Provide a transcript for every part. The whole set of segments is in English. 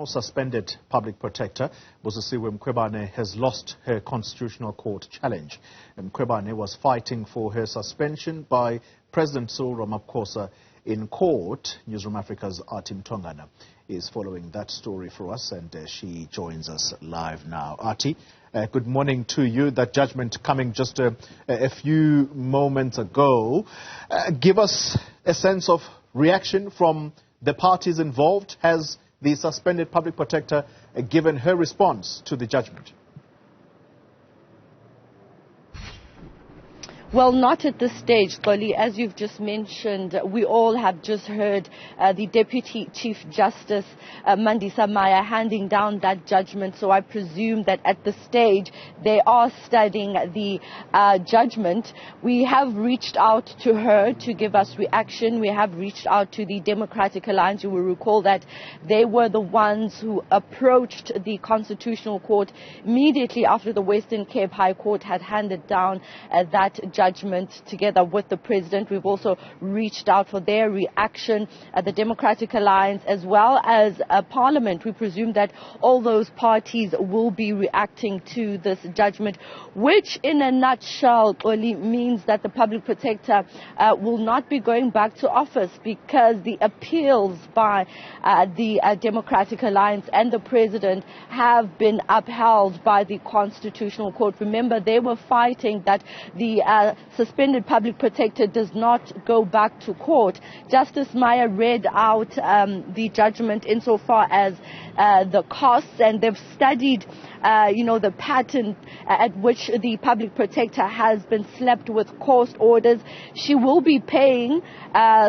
Suspended Public Protector Busisiwe Mkhwebane has lost her Constitutional Court challenge. Mkhwebane was fighting for her suspension by President Cyril Ramaphosa in court. Newzroom Afrika's Athi Mtongana is following that story for us, and she joins us live now. Athi, good morning to you. That judgment coming just a few moments ago. Give us a sense of reaction from the parties involved. Has the suspended Public Protector given her response to the judgment? Well, not at this stage, Xoli. As you've just mentioned, we all have just heard the Deputy Chief Justice, Mandisa Maya, handing down that judgment. So I presume that at this stage, they are studying the judgment. We have reached out to her to give us reaction. We have reached out to the Democratic Alliance. You will recall that they were the ones who approached the Constitutional Court immediately after the Western Cape High Court had handed down that judgment together with the President. We've also reached out for their reaction at the Democratic Alliance as well as Parliament. We presume that all those parties will be reacting to this judgment, which in a nutshell only means that the Public Protector will not be going back to office, because the appeals by the Democratic Alliance and the President have been upheld by the Constitutional Court. Remember, they were fighting that the suspended Public Protector does not go back to court. Justice Maya read out the judgment insofar as the costs, and they've studied the pattern at which the Public Protector has been slapped with court orders. She will be paying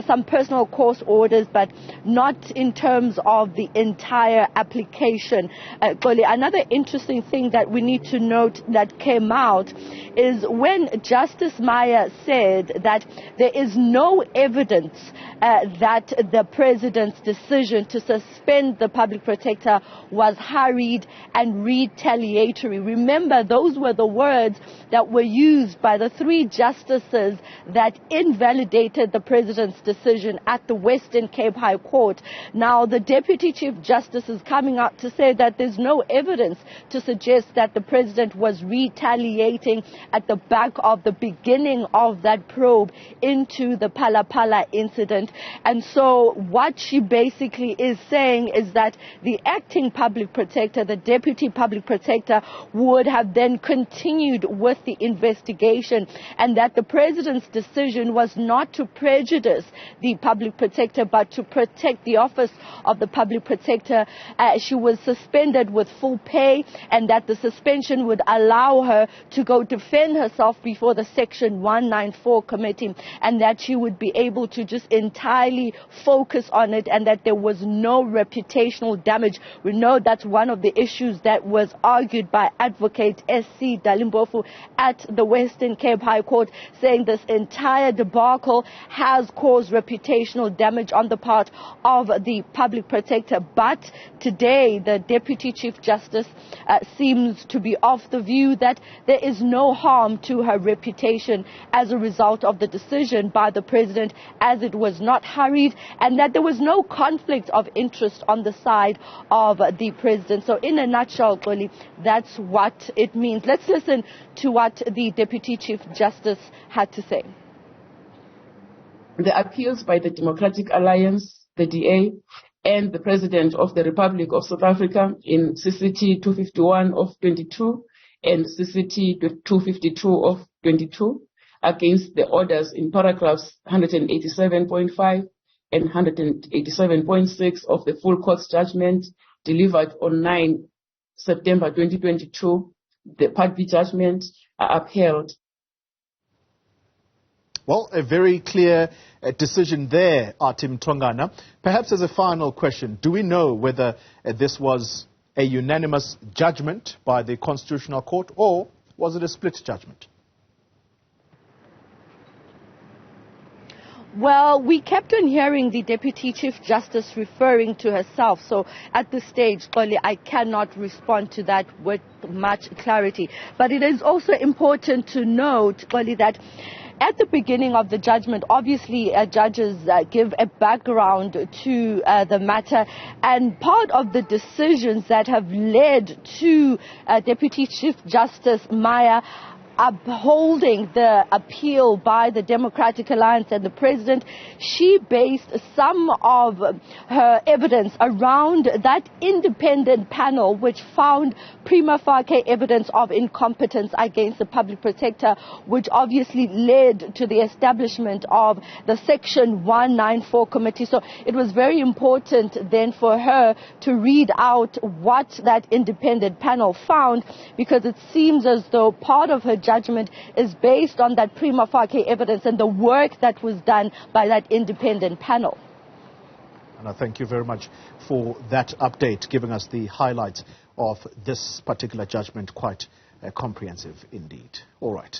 some personal court orders, but not in terms of the entire application. Another interesting thing that we need to note that came out is when Justice Maya said that there is no evidence that the President's decision to suspend the Public Protector was hurried and retaliatory. Remember, those were the words that were used by the three justices that invalidated the President's decision at the Western Cape High Court. Now, the Deputy Chief Justice is coming out to say that there's no evidence to suggest that the President was retaliating at the back of the beginning of that probe into the Phala incident. And so what she basically is saying is that the acting Public Protector, the Deputy Public Protector, would have then continued with the investigation, and that the President's decision was not to prejudice the Public Protector but to protect the office of the Public Protector. She was suspended with full pay, and that the suspension would allow her to go defend herself before the Section 194 committee, and that she would be able to just entirely focus on it, and that there was no reputational damage. We know that's one of the issues that was argued by Advocate S.C. Dalimbofu at the Western Cape High Court, saying this entire debacle has caused reputational damage on the part of the Public Protector. But today, the Deputy Chief Justice seems to be of the view that there is no harm to her reputation as a result of the decision by the President, as it was not hurried, and that there was no conflict of interest on the side of the President. So in a nutshell, Xoli, that's what it means. Let's listen to what the Deputy Chief Justice had to say. The appeals by the Democratic Alliance, the DA, and the President of the Republic of South Africa in CCT 251 of 22 and CCT 252 of 22 against the orders in paragraphs 187.5 and 187.6 of the full court's judgment delivered on 9 September 2022, the Part B judgment, are upheld. Well, a very clear decision there, Athi Mtongana. Perhaps as a final question, do we know whether this was a unanimous judgment by the Constitutional Court, or was it a split judgment? Well, we kept on hearing the Deputy Chief Justice referring to herself. So at this stage, Xoli, I cannot respond to that with much clarity. But it is also important to note, Xoli, that at the beginning of the judgment, obviously judges give a background to the matter, and part of the decisions that have led to Deputy Chief Justice Maya upholding the appeal by the Democratic Alliance and the President, she based some of her evidence around that independent panel which found prima facie evidence of incompetence against the Public Protector, which obviously led to the establishment of the Section 194 committee. So it was very important then for her to read out what that independent panel found, because it seems as though part of her judgment is based on that prima facie evidence and the work that was done by that independent panel. And I thank you very much for that update, giving us the highlights of this particular judgment. Quite comprehensive indeed. All right.